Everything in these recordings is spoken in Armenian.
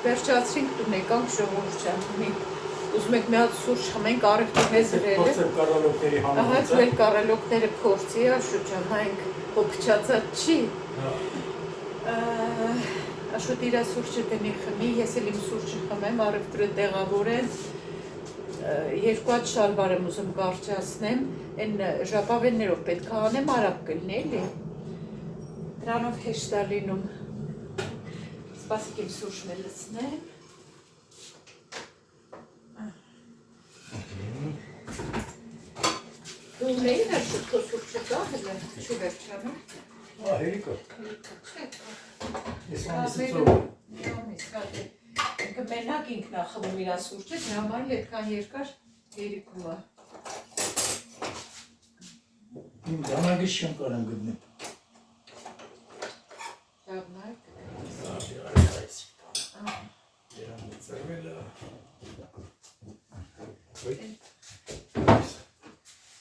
վերջացրինք տուն եկանք ժողովուրդ ջան, ուզում եք մի հատ սուրճ խմենք, առևտի հեզրել է։ Կարալոկների հանած էլ կարալոկները փորձի, Աշոտ ջան, նայենք փոփչացած չի։ Աշոտ իր սուրճը տնի խմի, ես էլ իմ սուրճը խմեմ, առևտրը տեղավորեն։ Երկու հատ շալվար եմ ուզում կարճացնեմ, այն ժապավեններով պետք է անեմ, արագ կլինի էլի։ Դրանով հեշտ է լինում։ Սպասեք իմ սուրճն է լցնեմ։ Դու ունեին Աշոտ քո սուրճը կա հələ, չի վերջանում։ Հերիկա։ Չէ։ Ես ամիսը ծով։ Ամիս կատե։ Ինքը մենակ ինքն է խմում իր սուրճը, դրա համար էլ այդքան երկար հերիքում է։ Իմ դանագի չեմ կարամ գտնեմ։ Լավ նայեք։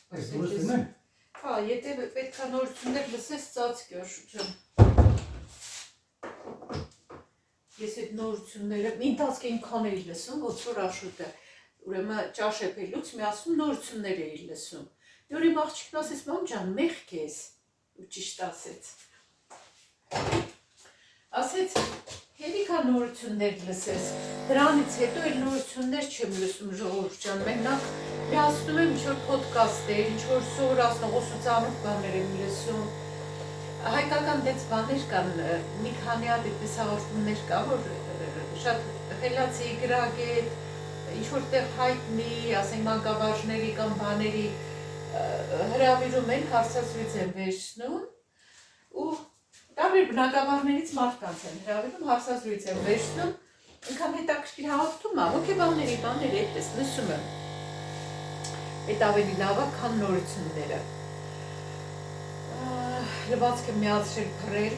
Այս դուրս դնեմ։ Հա, եթե պետք է նորություններ լսես, ծածկի Աշոտ ջան։ Ես այդ նորությունները ընթացքի ինքան էի լսում, ոնց որ Աշոտը, ուրեմն ճաշեպելուց մի ասում նորություններ էի լսում։ Մի օր իմ աղջիկն ասեց, մամ ջան, մեղք ես, ու ճիշտ ասեց։ Ասեց, հերիքա նորություններ լսես, դրանից հետո էլ նորություններ չեմ լսում ժողովուրդ ջան, մենակ միացնում եմ ինչ-որ փոդքասթեր, ինչ-որ սովորացնող ուսուցանող բաներ եմ լսում։ Հայկական դեց բաներ կան, մի քանի հատ այդպես հաղորդումներ կա, որ շատ խելացի, գրագետ, ինչ-որ տեղ հայտնի, ասենք մանկավարժների կամ բաների հրավիրում են, հարցազրույց են վերցնում ու տարբեր բնակավարներից մարդկանց են հրավիրում, հարցազրույց են վերցնում, ինքան հետաքրքիր հաղորդում է, հոգեբանների բաներ այդպես լսում եմ։ Այդ ավելի լավ է, քան նորությունները։ Լվացքը միացրել փռել,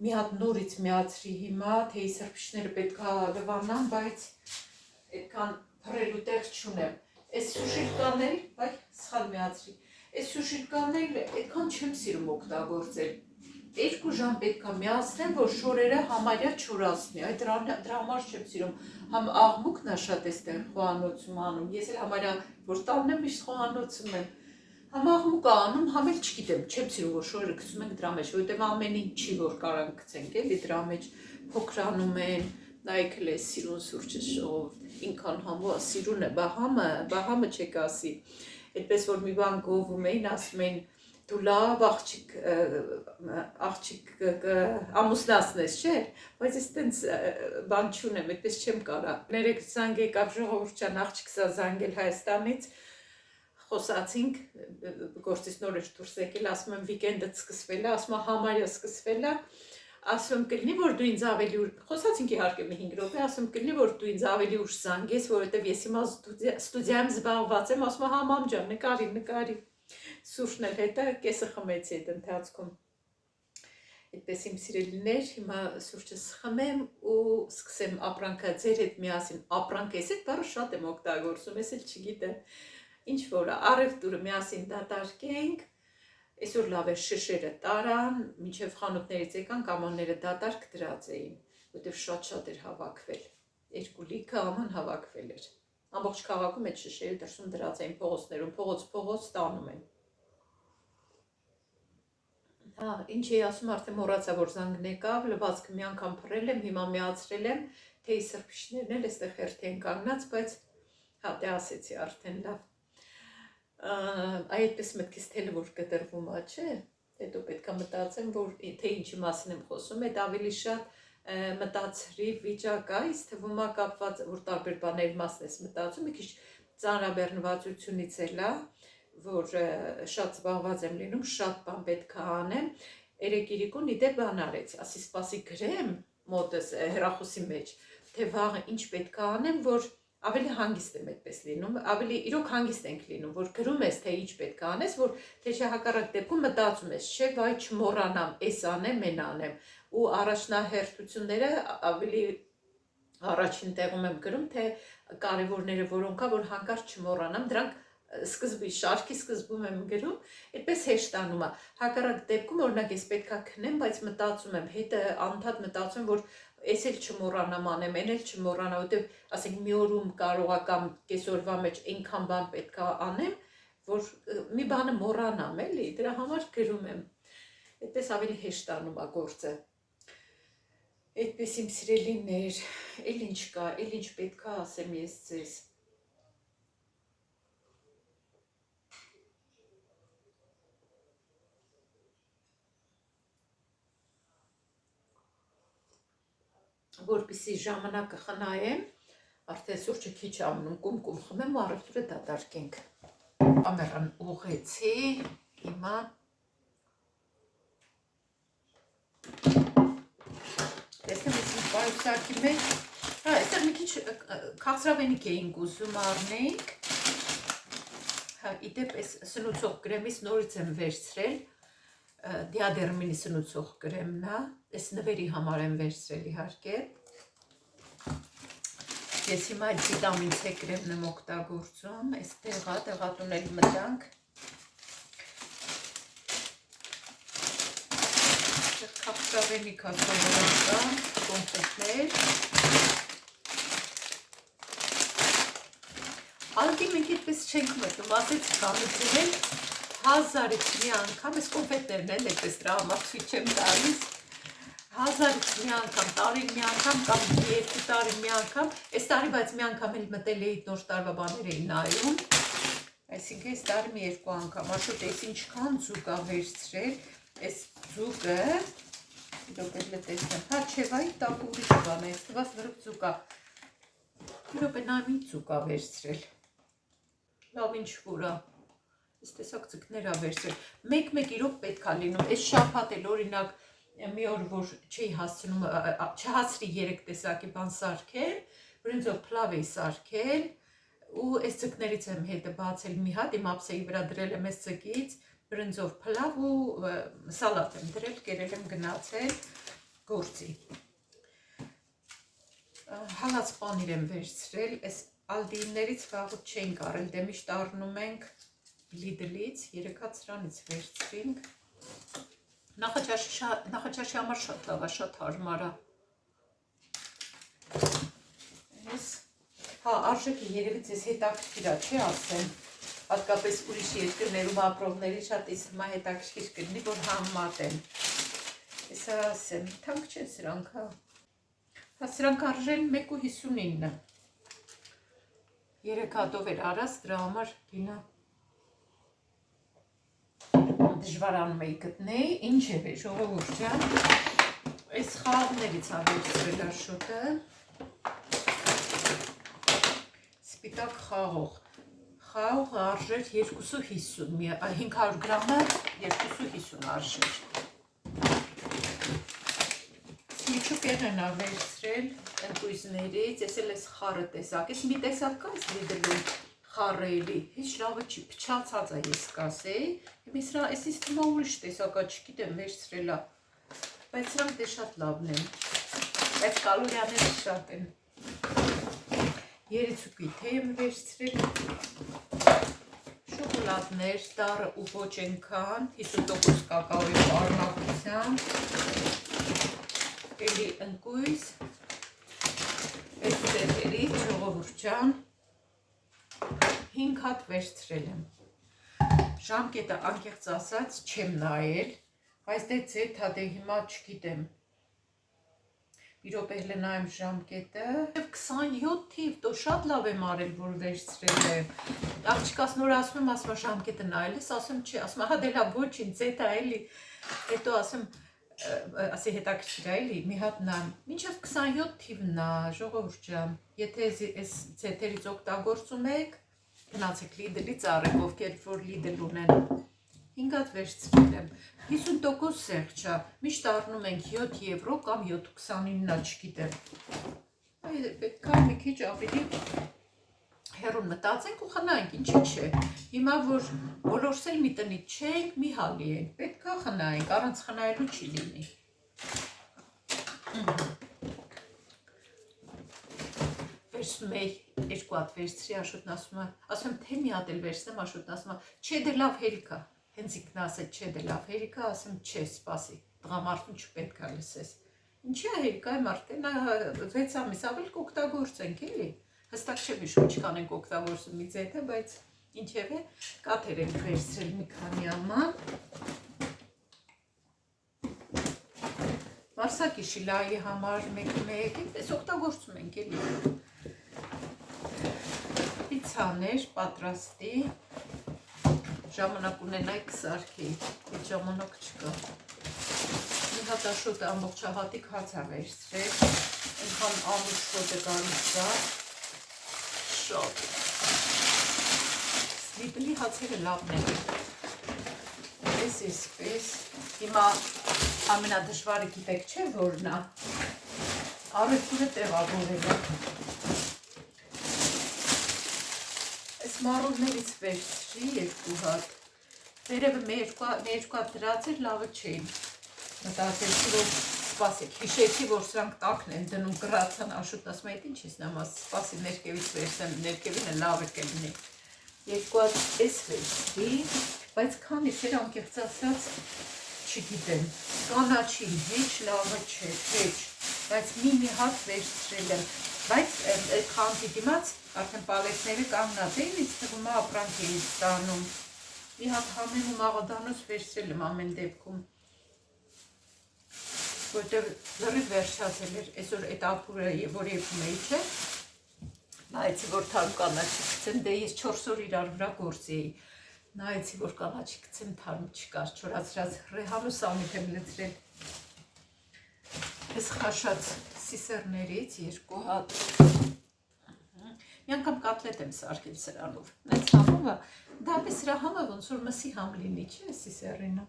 մի հատ նորից միացրի հիմա, թեյի սրբիչները պետք է լվանան, բայց այդքան փռելու տեղ չունեմ։ Այս սուշիլկան էլ, բայց սխալ միացրի։ Այս սուշիլկան էլ այդքան չեմ սիրում օգտագործել։ 2 ժամ պետք է միացնեմ, որ շորերը համարյա չորացնի, այդ դրա համար չեմ սիրում, համ աղմուկն է շատ էստեղ խոհանոցում անում, ես էլ համարյա, որ տանն եմ միշտ խոհանոցում եմ, համ աղմուկ է անում, համ էլ չգիտեմ, չեմ սիրում, որ շորերը գցում ենք դրա մեջ, որովհետև ամեն ինչ չի, որ կարանք գցենք, էլի դրա մեջ փոքրանում են, նայեք էլ էս սիրուն սուրճը ժողովուրդ, ինքան համու սիրուն է, բա համը չեք ասի, այդպես որ մի բան գովում էին, ասում էին դու լավ աղջիկ ամուսնացնես, չէ, բայց ես տենց բան չունեմ, այդպես չեմ կարա։ Ներեք զանգ եկավ ժողովուրդ ջան, աղջիկս է զանգել Հայաստանից, խոսացինք, գործից նոր էր դուրս եկել, ասում եմ վիկենդը սկսվել է, ասում եմ համարյա սկսվել է, ասում եմ կլինի, որ դու ինձ ավելի ուշ, խոսացինք իհարկե մի 5 րոպե, ասում եմ կլինի, որ դու ինձ ավելի ուշ զանգես, որովհետև ես հիմա ստուդիայում զբաղված եմ, ասում եմ հա մամ ջան, նկարի Սուրճն էլ հետը կեսը խմեցի այդ ընթացքում։ Այդպես իմ սիրելիներ, հիմա սուրճս խմեմ ու սկսեմ ապրանքը ձեր հետ միասին, ապրանք ես այդ բառը շատ եմ օգտագործում, ես էլ չգիտեմ, ինչ որ առևտուրը միասին դատարկենք, այսօր լավ է շշերը տարան, մինչև խանութներից եկան կամանները դատարկ դրած էին, որտեղ շատ էր հավաքվել, 2 լիքը աման հավաքվել էր, ամբողջ քաղաքում այդ շշերը դրսում դրած էին փողոցներում, փողոց տանում են։ Հա, ինչ էի ասում, արդեն մոռացա, որ զանգն եկավ, լվացքը մի անգամ փռել եմ, հիմա միացրել եմ, թեյի սրբիչներն էլ այստեղ հերթի են կանգնած, բայց հա, դե ասեցի արդեն լավ։ Այդպես մտքից թելը որ կտրվում է, չէ, հետո պետք է մտածեմ, որ թե ինչի մասին եմ խոսում, այդ ավելի շատ մտածրի վիճակ է, ինձ թվում է կապված, որ տարբեր բաների մասն ես մտածում, մի քիչ ծանրաբեռնվածությունից էլ է, որ շատ զբաղված եմ լինում, շատ բան պետք է անեմ, երեկ Իրիկուն իդեպ բան արեց, ասի սպասի գրեմ մոտս հեռախոսի մեջ, թե վաղը ինչ պետք է անեմ, որ ավելի հանգիստ եմ այդպես լինում, ավելի իրոք հանգիստ ենք լինում, որ գրում ես, թե ինչ պետք է անես, որ թե չէ հակառակ դեպքում մտածում ես, չէ, վայ չմոռանամ, էս անեմ, մեն անեմ, ու առաջնահերթությունները ավելի առաջին տեղում եմ գրում, թե կարևորները որոնք կա, որ հանկարծ չմոռանամ, դրանք շարքի սկզբում եմ գրում, այդպես հեշտանում է, հակառակ դեպքում օրինակ ես պետք է քնեմ, բայց մտածում եմ, հետը անդադ մտածում եմ, որ Ես էլ չմոռանամ անեմ, այն էլ չմոռանա, որտեվ ասենք մի օրում կարող կամ կեսօրվա մեջ այնքան բան պետք է անեմ, որ մի բանը մոռանամ, էլի, դրա համար գրում եմ։ Այդպես ավելի հեշտանում է գործը։ Այդպես իմ սիրելիներ, էլ ինչ կա, էլ ինչ պետք է ասեմ ես ձեզ։ Որպեսզի ժամանակը խնայեմ, արդեն սուրճը քիչ ամնում, կում խմեմ ու առևտուրը դատարկենք։ Ամերան ուղեցի, հիմա տեսնեմ ես պայուսակի մեջ, այստեղ մի քիչ քաղցրավենիք էինք ուզում առնեինք, իդեպ այս սնուցող կրեմից նորից եմ վերցրել, դիադերմինի սնուցող կրեմն է, այս նվերի համար եմ վերցրել իհարկե։ Ես հիմա այդ վիտամին C կրեմն եմ օգտագործում, այս տեղատունել մտանք։ Քաղցրավենիք ասողորական, կոնֆետներ։ Ալդի մենք այդպես չենք մտնում, ասեց կանուծել 1000-ից մի անգամ, այս կոնֆետներն են այդպես դրա համար ցույց չեմ տալիս, 1000-ից մի անգամ, տարին մի անգամ կամ 2 տարին մի անգամ, այս տարի բայց մի անգամ էլ մտել էի նոր տարվա բաներ էի նայում, այսինքն այս տարի մի 2 անգամ, աշոտ ես ինչքան ձուկ ա վերցրել, այս ձուկը, իրոք էլ տեսնեմ, հա չէ, վայ տակ ուրիշ բան է, այս թվաց վրոք ձուկ ա, իրոք է նայմ ինչ ձուկ ա վերցրել, լավ ինչ որ ա, Այս տեսակ ձկներ ա վերցրել, մեկ իրոք պետք ա լինում, այս շաբաթ էլ օրինակ մի օր որ չի հասցնում, չհասրի 3 տեսակի բան սարքել, բրինձով փլավ էի սարքել ու այս ձկներից եմ հետը բացել մի հատ, իմ ափսեի վրա դրել եմ այս ձկից, բրինձով փլավ ու սալատ եմ դրել, կերել եմ գնացել գործի։ Հալած պանիր եմ վերցրել, այս ալդիներից վաղուց չենք առել, դե միշտ առնում ենք Լիդլից, 3 հատ սրանից վերցրինք, նախաճաշի համար շատ լավ է, շատ հարմար է, հա արժեքը երևից ես հետաքրքիր է, չի ասեմ, հատկապես ուրիշ երկրներում ապրողների շատ ես հիմա հետաքրքիր կլինի, որ համատեն, ես ասեմ, թանկ չեն սրանք, հա սրանք արժեն 1.59, 3 հատով էր արած, դրա համար գինը դժվարանում էի գտնեի, ինչև է, ժողովուրդ ջան, այս խաղներից ա վերցրել Աշոտը, սպիտակ խաղողը արժեր 2.50, 500 գրամը 2.50 արժեր, սիչուկերն ա վերցրել ընկույզներից, ես էլ ես խառը տեսակ, ես մի տեսակ կա ես լիդլում խառելի, հեչ լավը չի, փչացած է ես կասեի, ես թմա ուրիշ տեսակա չգիտեմ վերցրելա, բայց սրանք դե շատ լավն են, բայց կալորիաները շատ են, երիցուկի թե եմ վերցրել, շոկոլադներ, դառը ու ոչ ենքան, 50% կակաոյի պարունակությամբ, էլի ընկույզ, այս ձետերից, ժողովուրդ ջան, 5 հատ վերցրել եմ, ժամկետը անկեղծ ասած չեմ նայել, բայց դե ձեթա դե հիմա չգիտեմ, մի րոպե հլը նայեմ ժամկետը, 27 թիվ, դո շատ լավ եմ արել, որ վերցրել եմ, աղջիկաս նոր ասում եմ, ասում ժամկետը նայել ես, ասում չի, ասում հա դե լավ ոչինչ, ձեթա էլի, հետո ասում, ասի հետաքրքիր է էլի, մի հատ նայեմ, մինչև 27 թիվն է, ժողովուրդ ջան, եթե այս ձեթերից օգտագործում եք, գնացեք Լիդլից առեք, ովքեր որ Լիդլ ունեն, 5 հատ վերցրել եմ, 50% սեղջ է, միշտ առնում ենք 7 եվրո կամ 7.29-ա չգիտեմ, պետք է մի քիչ ավելի հեռուն մտածենք ու խնայենք, ինչի չէ, հիմա որ բոլորս էլ մի տնից չենք, մի հալի ենք, պետք է խնայենք, առանց խնայելու չի լինի, վերցնում էի, 2 հատ վերցրի, Աշոտն ասում եմ, թե մի հատ էլ վերցնեմ, Աշոտն ասում եմ, չէ դե լավ հերիք է, հենց ինքն ասեց, չէ դե լավ հերիք է, ասում չէ, սպասի, տղամարդուն չպետք է լսես, Ինչի է հերկայ մարդեն 6 ամիս ավել կօգտագործենք էլի։ Հստակ չեմ հիշում ինչքան ենք օգտագործում մի ձեթը, բայց ինչևէ կաթեր ենք վերցրել մի քանի աման։ Վարսակի շիլայի համար մեկ-մեկ, պես օգտագործում ենք էլի։ Պիցաներ պատրաստի, ժամանակ ունենայք կսարքի, այդ ժամանակ չկա։ Մի հատ աշոտը ամբողջահատիկ հաց է վերցրել, այնքան ամուր շոտ է գալիս դա, շատ։ Սլիպլի հացերը լավն են, պես, հիմա ամենադժվարը գիտեք չէ որն է, առևտուրը տեղավորել է։ Այս մառուլներից վերցրի երկու հատ, վերևը մի երկու հատ դրած էր լավը չէին, մտածեցի որ սպասեք, հիշեցի որ սրանք տակն են դնում կրացան աշուտն ասում է ինչ ես նամաս սպասի ներկևից վերցեմ, ներկևինը լավ է կլինի, երկու հատ էս վերցրի, բայց քանի էր անկեղծ ասած չգիտեմ, կանաչին հեչ լավը չէ, հեչ, բայց մի հատ վերցրել եմ, բայց այդ խանթի դիմաց արդեն պալետները կանգնած էին, ինձ թվում է ապրանք էի ստանում, մի հատ համեմ ու մաղադանոց վերցրել եմ ամեն դեպքում, որտեղ լրիվ վերջացել էր, այսօր այդ ապուրը, որ եփում էի չէ, նայեցի, որ թարմ կանաչի գցեմ, դե ես 4 օր իրար վրա գործի էի, նայեցի, որ կանաչի գցեմ թարմ չկար, չորացրած ռեհանու սամիտ եմ լցրել, այս խաշած սիսերներից երկու հատ, մի անգամ կատլետ եմ սարքել սրանով, նենց համովը, դա պես սրա համը ոնց որ մսի համ լինի, չէ սիսերինը,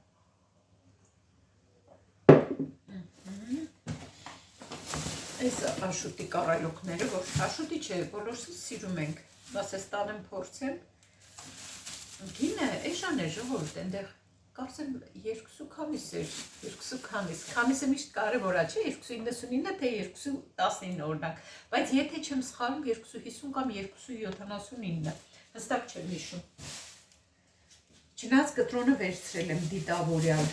այս աշուտի կարայլոքները, որ աշուտի չէ, բոլորս սիրում ենք, ասես տանեմ փորձեմ, գինը էժան է ժողովուրդ, այնտեղ կարծեմ 2 քանիս էր, 2 քանիս, քանիսը միշտ կարևոր է, չէ, 2.99 թե 2.19 օրինակ, բայց եթե չեմ սխալվում 2.50 կամ 2.79, հստակ չեմ հիշում։ Չնայած կտրոնը վերցրել եմ դիտավորյալ։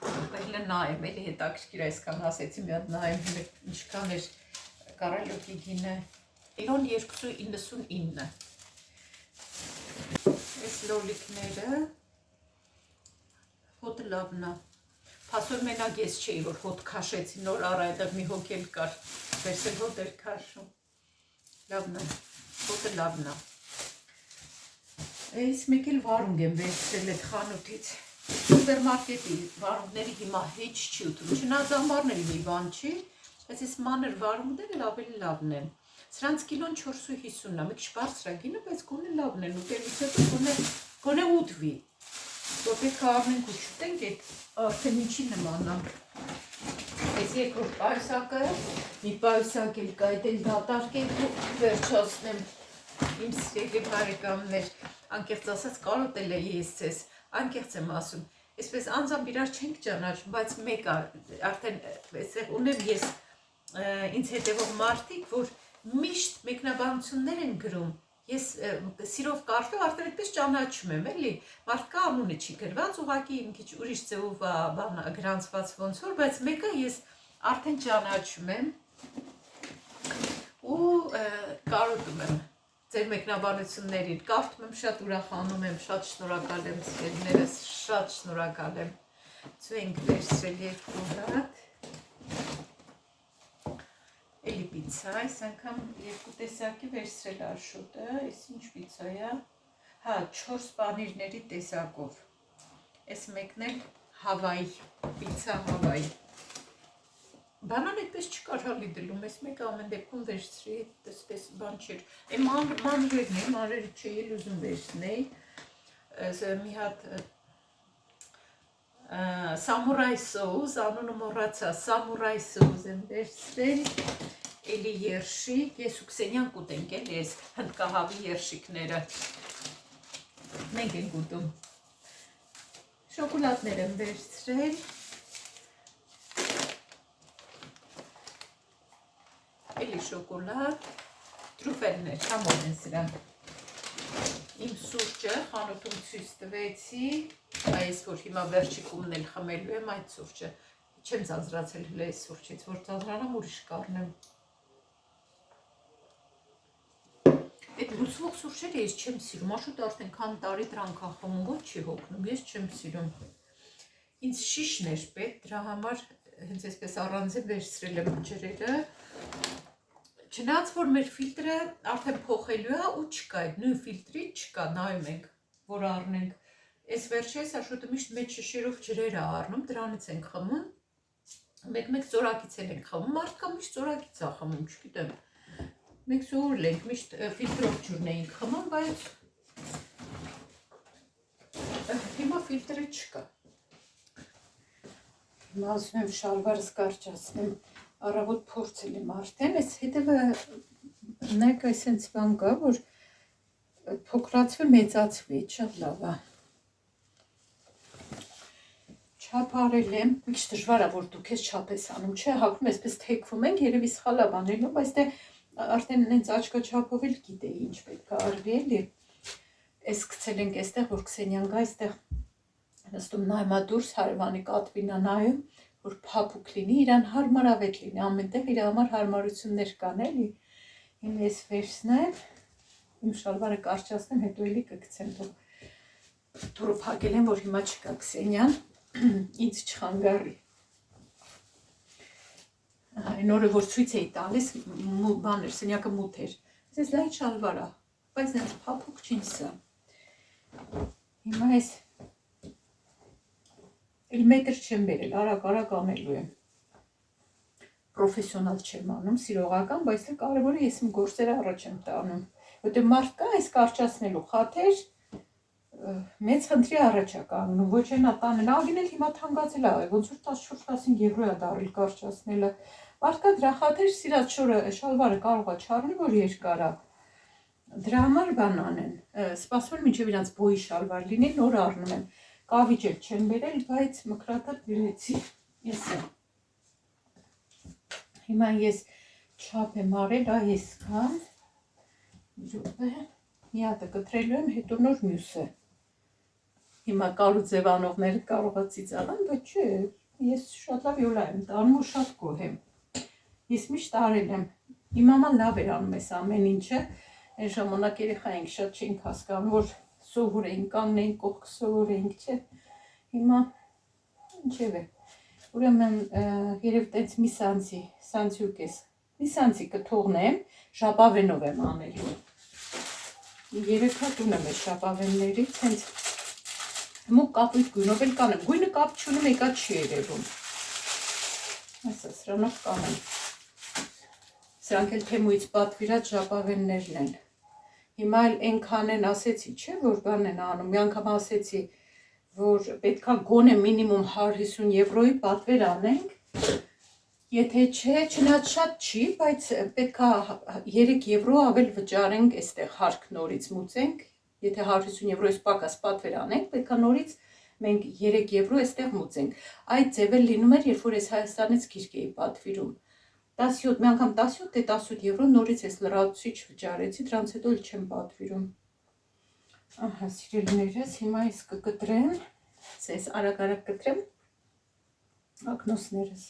Պահիլը նայեմ, էլի հետաքրքիր այսքան ասեցի, մի հատ նայեմ, ինչքան էր կարայլոքի գինը, իրոն 2.99։ Այս լոլիկները, հոտը լավն է, փասոր մենակ ես չէի, որ հոտ քաշեցի, նոր առա այդեղ մի հոգ էլ կար, վերսել հոտ էր քաշում, լավն է, հոտը լավն է, այս մեկ էլ վարունգ եմ վերցրել այդ խանութից, սուպերմարկետի վարունգների հիմա հեչ չի ուտում, չնայած ամառն էլ մի բան չի, բայց այս մանր վարունգները ավելի լավն են, սրանց կիլոն 4.50 է, մի քիչ բարձր է գինը, բայց գոնե լավն են, ուտելուց հետո գոնե ուտվի, որ պետք է առնենք ու չուտենք, այդ արդեն ինչի նման է, այս երկրորդ պայուսակը, մի պայուսակ էլ կա, այդ էլ դատարկենք ու վերջացնեմ, իմ սիրելի բարեկամներ, անկեղծ ասած կարոտել է ես ձեզ, անկեղծ եմ ասում, այսպես անձամբ իրար չենք ճանաչում, բայց մեկ արդեն ունեմ ես ինձ հետևող մարդիկ, որ միշտ մեկնաբանություններ են գրում, ես սիրով կարդով արդեն այդպես ճանաչում եմ, էլի, մարդկա անունը չի գրված, ուղղակի իմ քիչ ուրիշ ձևով գրանցված ոնց որ, բայց մեկը ես արդեն ճանաչում եմ ու կարոտում եմ ձեր մեկնաբանություններին, կարդում եմ, շատ ուրախանում եմ, շատ շնորհակալ եմ սիրելիներս, շատ շնորհակալ եմ, ցույց վերցրել երկու հատ, էլի պիցա, այս անգամ երկու տեսակի վերցրել աշոտը, այս ինչ պիցա է, հա, 4 պանիրների տեսակով, այս մեկն էլ Հավայի, պիցա Հավայի, բանան այդպես չկար հալի դլում, այս մեկը ամեն դեպքում վերցրի, այդպես բան չէր, այն մանրերն է, մանրերը չէի էլ ուզում վերցնեի, մի հատ սամուրայ սոուս, անունը մոռացա, սամուրայ սոուս եմ վերցրել, էլի երշիկ, ես ու Քսենյան կուտենք էլ ես հնդկահավի երշիկները, մենք ենք ուտում, շոկոլադներ եմ վերցրել, էլի շոկոլադ, տրուֆելներ, համոն են սրանք, իմ սուրճը խանութում ցույց տվեցի, այս որ հիմա վերջիկումն էլ խմելու եմ այդ սուրճը, չեմ ծանծրացել հլեի սուրճից, որ ծանծրանամ ուրիշ կառնեմ։ Այդ լուծվող սուրճերը ես չեմ սիրում, աշուտ արդեն քան տարի դրան քախում, ոչ չի հոգնում, ես չեմ սիրում։ Ինձ շիշն էր պետք, դրա համար հենց այսպես առանձին վերցրել եմ ջրերը։ Չնայած որ մեր ֆիլտրը արդեն փոխելու է ու չկա, այդ նույն ֆիլտրի չկա, նայում ենք, որ առնենք։ Այս վերջերս աշուտը միշտ մեծ շշերով ջրեր է առնում, դրանից ենք խմում։ Մեկ-մեկ ծորակից ենք խմում, մարդկա միշտ ծորակից է խմում, չգիտեմ։ Մենք սովորել ենք, միշտ ֆիլտրով ջուրն էինք խմում, բայց հիմա ֆիլտրը չկա։ Հիմա ասում եմ շալվարս կարճացնեմ, առավոտ փորձել եմ արդեն, այս հետևը նայեք այսենց բան կա, որ փոքրացվի, մեծացվի, շատ լավ է։ Չափ արել եմ, մի քիչ դժվար է, որ դուք ես չափ ես անում, չէ, հագնում այսպես թեքվում ենք, երևի սխալ է բաներում, բայց դե արդեն նենց աչքա չափով էլ գիտեի ինչ պետք է արվի էլի։ Այս գցել ենք այստեղ, որ Քսենյան գա այստեղ նստում նայում է դուրս, հարևանի կատվին է նայում, որ փափուկ լինի, իրան հարմարավետ լինի, ամենտեղ իր համար հարմարություններ կան էլի։ Հիմա ես վերցնեմ, իմ շալվարը կարճացնեմ, հետո էլի կգցեմ, դուրը փակել եմ, որ հիմա չկա Քսենյան, ինձ չխանգարի։ Այն օրը որ ցույց էի տալիս, բան էր, սենյակը մութ էր։ Ես լայն շալվար է, բայց նենց փափուկ չի սա։ Հիմա ես էլ մետր չեմ բերել, արագ անելու եմ։ Պրոֆեսիոնալ չեմ անում, սիրողական, բայց կարևորը ես իմ գործերը առաջ եմ տանում։ Որտեղ մարդ կա այս կարճացնելու խաթեր մեծ խնդրի առաջ է կանգնում, ոչ այնա տանել, ագին էլ հիմա թանկացել է, ոնց որ 14-15 եվրո է դառել կարճացնելը։ Մարդ կա դրա խաթեր սիրած շալվարը կարող է չառնի, որ երկար է։ Դրա համար բան անեն, սպասում եմ մինչև իրանց բոյի շալվար լինի, նոր առնում եմ։ Կավիճ էլ չեմ բերել, բայց մկրատատ բերեցի եսը։ Հիմա ես չափ եմ արել, այս կան, մի հատը կտրելու եմ, հետո նոր մյուսը։ Հիմա կարու ձևանողները կարող է ծիծաղան, բայց չէ, ես շատ լավ յոլա եմ տանում ու շատ գոհ եմ։ Ես միշտ արել եմ, իմ մաման լավ էր անում այս ամեն ինչը, այն ժամանակ երեխա էինք, շատ չենք հասկանում, որ սովորեինք, կանգնեինք կողքը սովորեինք, չէ։ Հիմա ինչև է, ուրեմն երև տենց մի սանցյուկ ես, մի սանցի կթողնեմ, ժապավենով եմ անելու։ Երեքա տուն եմ ես ժապավեններից, հենց մուկ կապույտ գույնով էլ կանեմ, գույնը կապ չունի, մեկա չի երևում։ Այսա, սրանով կանեմ։ Սրանք էլ թեմույից պատվիրած ժապավեններն են։ Հիմա էլ ենքան են ասեցի, չէ, որ բան են անում, մի անգամ ասեցի, որ պետքա գոնե մինիմում 150 եվրոյի պատվեր անենք, եթե չէ, չնայած շատ չի, բայց պետքա 3 եվրո ավել վճարենք այստեղ հարկ նորից մուծենք, եթե 150 եվրոյից պակաս պատվեր անենք, պետքա նորից մենք 3 եվրո այստեղ մուծենք։ Այդ ձևը լինում էր, երբ որ ես Հայաստանից գիրք էի պատվիրում։ 17, մի անգամ 17 թե 18 եվրո նորից ես լրացուցիչ վճարեցի, դրանց հետո էլ չեմ պատվիրում։ Ահա, սիրելիներս, հիմա ես կկտրեմ, ես արագ կտրեմ ակնոցներս։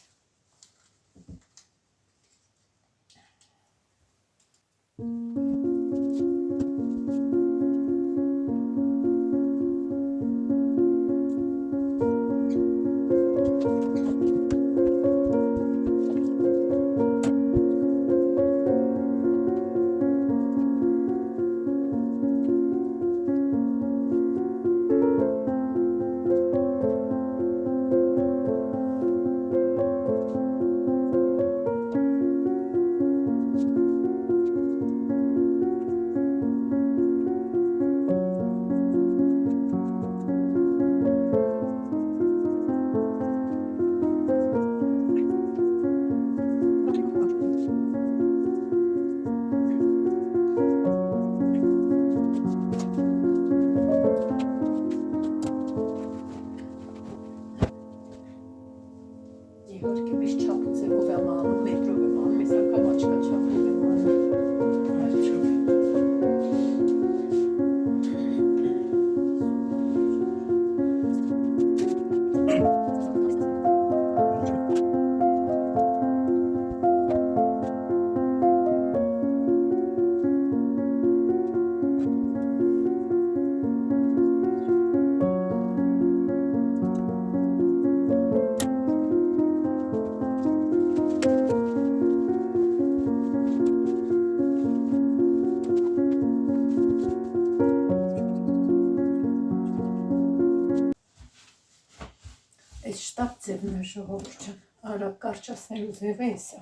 ձևն է ժողովուրդ ջան, արագ կարճացնելու ձևը է սա։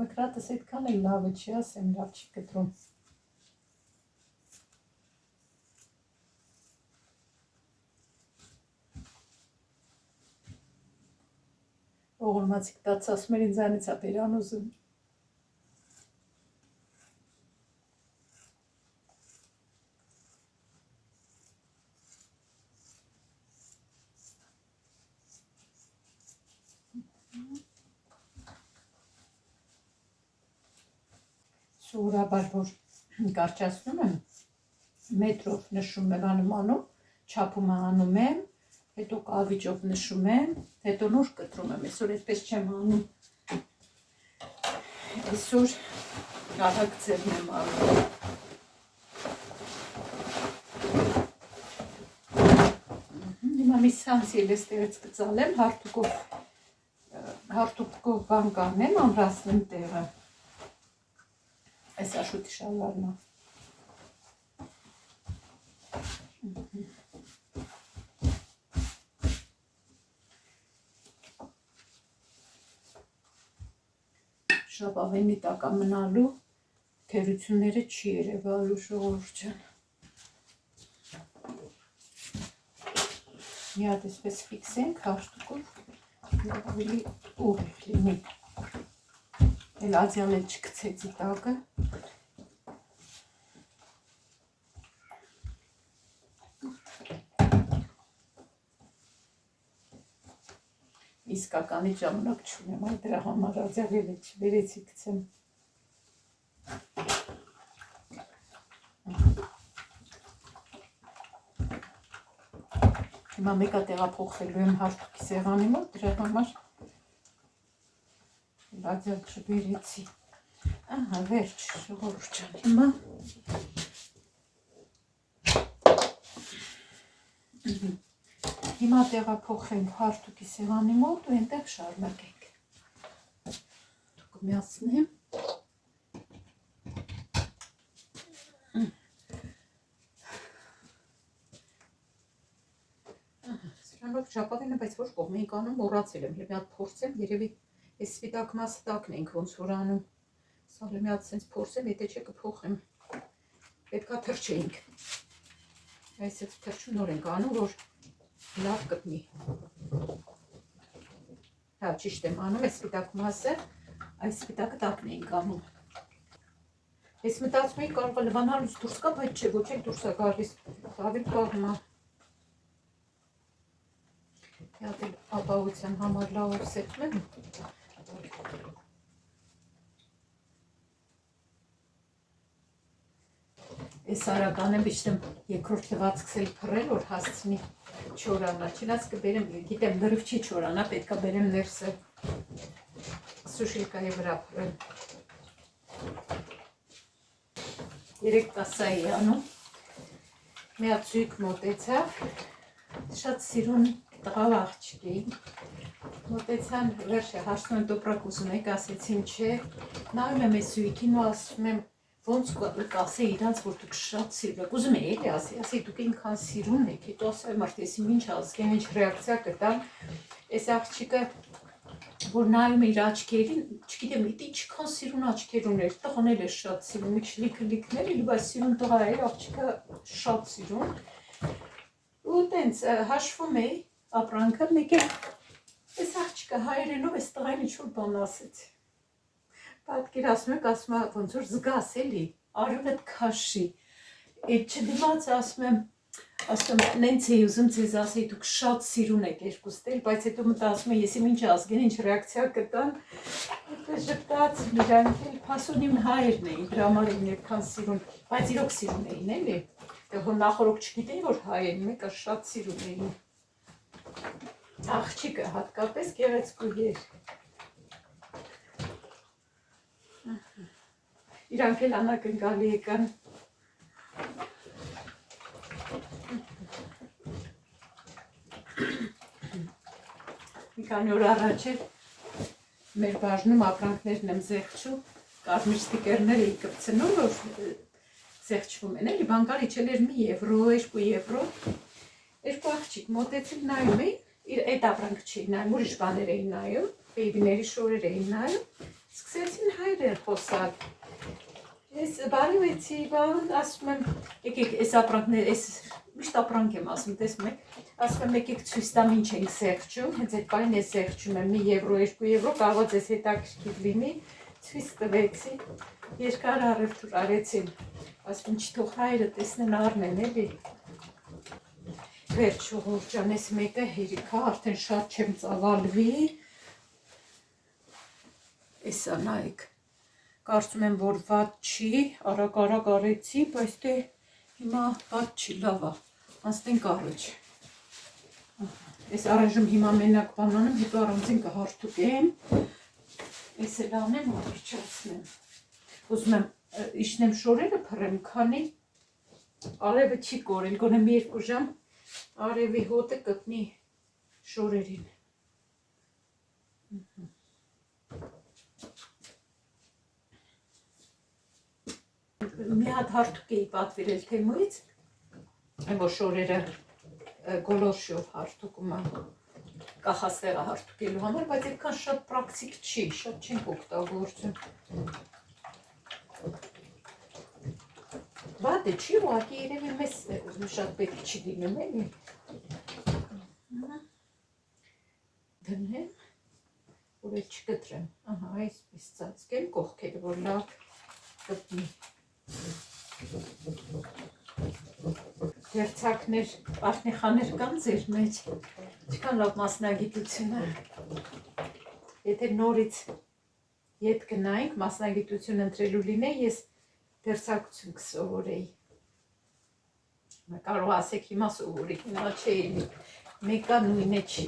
Մկրատս այդքան էլ լավը չի, ասեմ, լավ չի կտրում։ Ողորմածիկ տաց ասում էր ինձանից է բերան ուզում։ Սովորաբար որ կարճացնում եմ, մետրով նշում եմ անում, չափում անում եմ, հետո կավիճով նշում եմ, հետո նոր կտրում եմ, այսօր այդպես չեմ անում, այսօր արագ ձևն եմ անում։ Հիմա մի սանց ելեստերից կծալեմ, հարթուկով բան կանեմ, ամրացնեմ տեղը, այս աշուտի շալվարնա։ Շապավենի տակա մնալու թերությունները չի երևալու ժողովուրդ ջան։ Մի հատ այսպես ֆիքսենք հարթուկով, ավելի ուղիղ լինի։ Էլ ածյալ էլ չգցեցի տակը։ Իսկականի ժամանակ չունեմ, այ դրա համար ածյալ էլ չբերեցի գցեմ։ Հիմա մեկը տեղափոխվելու եմ հարթուկի սեղանի մոտ, դրա համար ածյալ չբերեցի։ Ահա, վերջ, ժողովուրդ ջան, հիմա Հիմա տեղափոխենք հարթուկի սեղանի մոտ ու այնտեղ շարունակենք։ Դուք միացնեմ։ Սրանով շապավենը, բայց ոչ կողմ էինք անում, մոռացել եմ, մի հատ փորձեմ, երևի այս սպիտակ մասը տակն ենք ոնց որ անում։ Սա մի հատ սենց փորձեմ, եթե չէ կփոխեմ։ Պետքա թրջեինք։ Այսպես թրջում նոր ենք անում, որ լավ կտնի։ Հա, ճիշտ եմ անում, այս սպիտակ մասը, այս սպիտակը տակն էինք անում։ Ես մտածում էի կարող է լվանալուց դուրս կա, բայց չէ, ոչ էլ դուրս է գալիս, ավելի կողմ է։ Հատ էլ ապահովության համար լավ սեփում եմ։ Ես արական եմ իջտեմ երկրորդ լվացքս էլ փռել, որ հասցնի չորանա, չնայած կբերեմ, գիտեմ լրիվ չի չորանա, պետքա բերեմ ներսը սուշիլկայի վրա փռել։ 3 տասայի անում, մի հատ զույգ մոտեցավ, շատ սիրուն տղավ աղջիկ էի, մոտեցան, վերջ է հարցնում եմ տոպրակ ուզում եք, ասեցին չէ, նայում եմ այս զույգին ու ասում եմ ոնց կասե իրանց, որ դուք շատ սիրուն եք, ուզում էի էլի ասի դուք ինքան սիրուն եք, հետո ասում եմ արդեսիմ ինչ ազգեն, ինչ ռեակցիա կտան, այս աղջիկը, որ նայում է իր աչքերին, չգիտեմ, իտի չքան սիրուն աչքեր ուներ, տղան էլ է շատ սիրուն, մի քիչ լիքը-լիքներ, էլի բայց սիրուն տղա էր, աղջիկը շատ սիրուն, ու տենց հաշվում էի ապրանքը, մեկ էլ այս աղջիկը հայերենով այս տղային ինչ-որ բան ասեց։ Պատկերացնում եք, ասում է, ոնց որ զգաս էլի, արյունդ քաշի, այդ չդիմաց ասում եմ, նենց էի ուզում ձեզ ասեի, դուք շատ սիրուն եք երկուստ էլ, բայց հետո մտածում եմ, ես իմ ինչ ազգեն, ինչ ռեակցիա կտան, այդպես ժպտաց, նրանք էլ փասուն իմ հայերն էին, դրա համար էին այդքան սիրուն, բայց իրոք սիրուն էին էլի, հո նախորոք չգիտեի, որ հայերն մեկը շատ սիրուն էին, աղջիկը հատկապես գեղեցկուհի էր։ Իրանք էլ անակնկալի եկան։ Մի քանի օր առաջ էր մեր բաժնում ապրանքներն եմ զեղչում, կարմիր ստիկերներ էի կպցնում, որ սեղճվում են, էլի բան կար իջել էր 1 եվրո, 2 եվրո, երկու աղջիկ մոտեցին նայում էին, այդ ապրանք չի նայում, ուրիշ բաներ էին նայում, բեյբիների շորեր էին նայում, սկսեցին հայրեր խոսալ, ես բարևեցի, բան, ասում եմ, եկեք այս ապրանքներ, այս միշտ ապրանք եմ ասում, տեսնում եք, ասում եմ եկեք ցույց տամ ինչ ենք սեղճում, հենց այդ բանին ես սեղճում եմ 1 եվրո, 2 եվրո, կարող է ձեզ հետաքրքիր լինի, ցույց տվեցի, երկար առևտուր արեցին, ասում եմ չթող հայրը տեսնեն առնեն, էլի, վերջ ժողովուրդ ես մեկը հերիքա, արդեն շատ չեմ ծավալվի, էսա նայեք, կարծում եմ, որ վատ չի, արագ արեցի, բայց դե հիմա վատ չի, լավ է, անցնենք առաջ, ես առայժմ հիմա մենակ բանանում, հետո առանձին կհարթուկեմ, ես էլ անեմ, առիչացնեմ, ուզում եմ իշնեմ շորերը փռեմ, քանի արևը չի կորել, գոնե մի 2 ժամ արևի հոտը կտնի շորերին, մի հատ հարթուկ էի պատվիրել Թեմուից, որ շորերը գոլորշիով հարթուկում է, կախաստեղը հարթուկելու համար, բայց այդքան շատ պրակտիկ չի, շատ չենք օգտագործում։ Վատը չի, ուղղակի երևի մեզ շատ պետք չի լինում, էլի։ Դնեմ, որ էլ չկտրեմ, ահա, այսպես ծածկեմ կողքերը, որ լավ կտնի։ Դերցակներ, արտնիխաներ կան ձեր մեջ, չկան լավ մասնագիտություն է, եթե նորից ետ գնայինք, մասնագիտություն ընտրելու լինեի, ես դերցակություն կսովորեի, կարող ասեք հիմա սովորի, հիմա չէի, մեկա նույնը չի,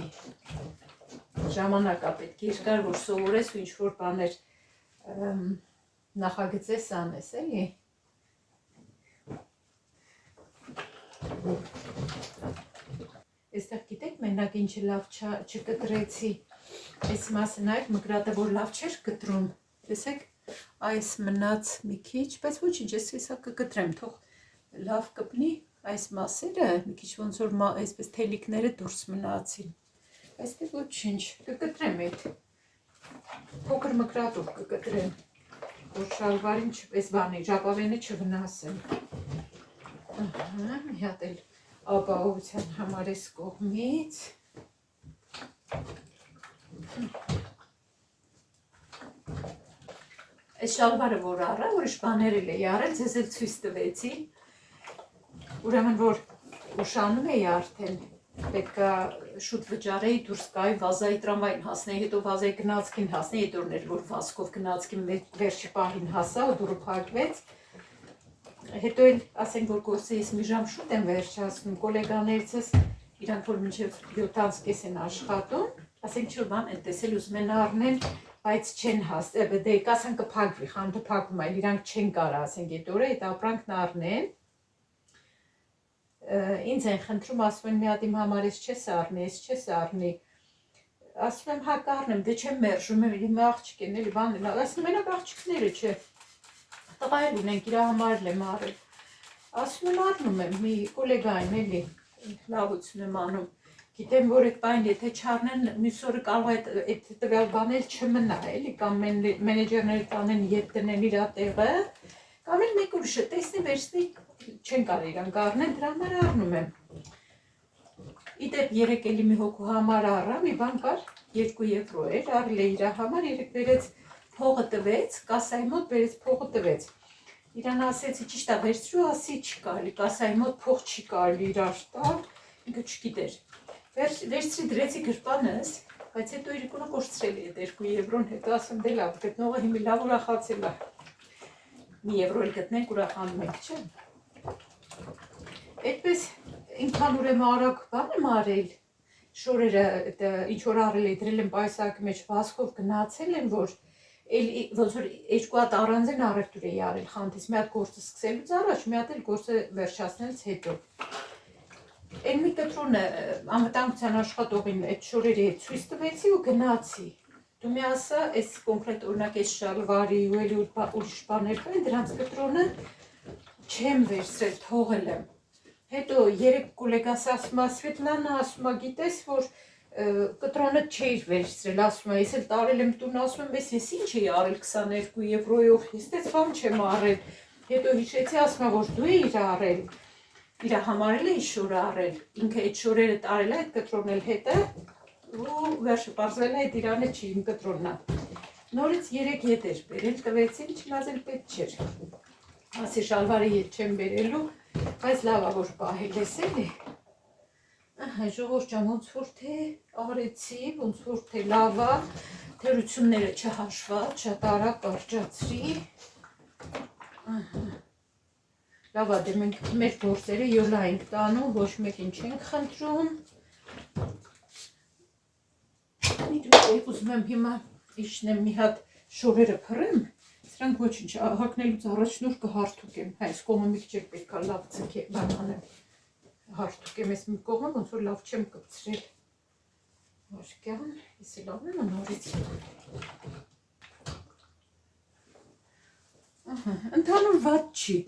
ժամանակա պետք երկար, որ սովորես ու ինչ-որ բաներ նախագծես անես, էլի, Այստեղ գիտեք մենակ ինչը լավ չկտրեցի, այս մասը նայեք մկրատը, որ լավ չէր կտրում, տեսեք, այս մնաց մի քիչ, բայց ոչինչ, ես հեսա կկտրեմ, թող լավ կպնի այս մասերը, մի քիչ ոնց որ այսպես թելիկները դուրս մնացին, բայց դե ոչինչ, կկտրեմ այդ, փոքր մկրատով կկտրեմ, որ շալվարին այս բանի, ժապավենը չվնասեմ, մի հատ էլ ապահովության համար ես կողմից, այս շալվարը որ առա, որիշ բաներ էլ էի առել, ձեզ էլ ցույց տվեցի, ուրեմն որ ուշանում էի արդեն, պետքա շուտ վճարեի դուրս գայի վազայի տրամվային հասնեի, հետո վազայի գնացքին հասնեի, հետո որ վազքով գնացքին վերջի պահին հասա ու դուրը փակվեց, հետո էլ ասենք, որ գործը ես մի ժամ շուտ եմ վերջացնում, կոլեգաներիցս իրանք որ մինչև 7:30 են աշխատում, ասենք չոր բան են տեսել ուզում են առնեն, բայց չեն հասել, դե կասան կփակվի, խանութը փակվում է, իրանք չեն կարա, ասենք այդ օրը այդ ապրանքն առնեն, ինձ են խնդրում, ասում են մի հատ իմ համար ես չես առնի, ասում եմ հա կառնեմ, դե չեմ մերժում եմ, իմ աղջիկ են, էլի բան են, ասում մենակ աղջիկները չէ, տղա էլ ունենք, իր համար էլ եմ առել, ասում եմ առնում եմ, մի կոլեգային էլի, լավություն եմ անում, գիտեմ, որ այդ բան եթե չառնեն, մյուս օրը կարող է այդ տվյալ բանել չմնա, էլի, կամ մենեջերները տանեն ետ տնեն իր տեղը, կամ էլ մեկ ուրիշը տեսնի, վերցնի, չեն կարող իրանք առնեն, դրա համար առնում եմ։ Իդեպ երեկ էլի մի հոգու համար առա, մի բան կար 2 եվրո էր, առել է իր համար, երեկ վերեց փողը տվեց, կասայի մոտ վերեց փողը տվեց։ Իրան ասեցի ճիշտ է վերցրու, ասի չի կարելի, կասայի մոտ փող չի կարելի իրար տալ, ինքը չգիտեր։ Վերցրի դրեցի գրպանս, բայց հետո իրիկունը կորցրել է 2 եվրոն, հետո ասեմ դե լավ, գտնողը հիմի լավ ուրախացել է։ 1 եվրո էլ գտնենք ուրախանում ենք, չէ։ Այդպես ինքան ուրեմն արագ բան եմ արել, շորերը ինչ որ առել է, դրել եմ պայսակի մեջ վազքով գնացել եմ, որ ոնց որ 2 հատ առանձին առևտուր էի արել խանութից, մի հատ գործը սկսելուց առաջ, մի հատ էլ գործը վերջացնելուց հետո։ Այն մի կտրոնը անվտանգության աշխատողին այդ շորերի հետ ցույց տվեցի ու գնացի։ Դու մի ասա, այս կոնկրետ օրինակ այս շալվարի ու էլի ուրիշ բաներ կային, դրանց կտրոնը չեմ վերցրել, թողել եմ։ Հետո երեք գոլեգաս ասում է, Սվետլանա ասում է, գիտես որ կտրոնը չէր վերցրել, ասում է, ես էլ տարել եմ տուն, ասում եմ, ես ինչ էի արել 22 եվրոյով, ես դες բան չեմ արել։ Հետո հիշեցի, ասում է, որ դու էիր արել։ Իր համար էլ էի շորը արել, ինքը այդ շորերը տարել է, այդ կտրոնն էլ հետը, ու վերջը պարզվել է այդ իրանը չի, իմ կտրոնն է։ Նորից 3 ետ էր բերել, տվեցին, չնայած պետք չէր։ Ասի շալվարի ետ չեմ բերելու, բայց լավ է որ պահել ես էլի։ Ահա ժողովուրդ ջան, ոնց որ թե արեցի, ոնց որ թե լավ է, թերությունները չհաշված, շատ արագ կարճացրի։ Ահա լավ է, դե մենք մեր գործերը յոլա ենք տանում, ոչ մեկին չենք խնդրում։ Ուզում եմ հիմա իշնեմ մի հատ շորերը փռեմ, սրանք ոչինչ, հագնելուց առաջ նոր կհարթուկեմ, այս կողմը մի քիչ պետք է լավ ձգե բանանեմ, հարթուկեմ ես մի կողմը, ոնց որ լավ չեմ կպցրել, վարկյան, ես էլ անեմ նորից։ Ընդհանուր վատ չի,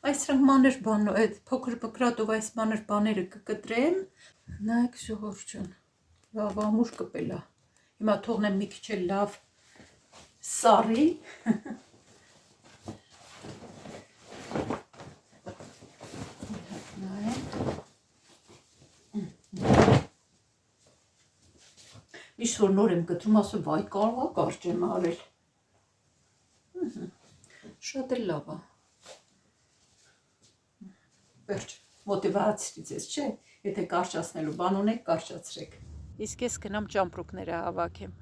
այս սրանք մանր բան, այդ փոքր պկրատով այս մանր բաները կկտրեմ, նայեք ժողովուրդ ջան, լավ ամուր կպել է, հիմա թողնեմ մի քիչ էլ լավ սարի, միշտ որ նոր եմ կտրում, ասում վայ կարող է կարճ եմ արել, շատ էլ լավ է, վերջ, մոտիվացրից ես, չէ, եթե կարճացնելու բան ունեք, կարճացրեք։ Իսկ ես գնամ ճամպրուկները հավաքեմ։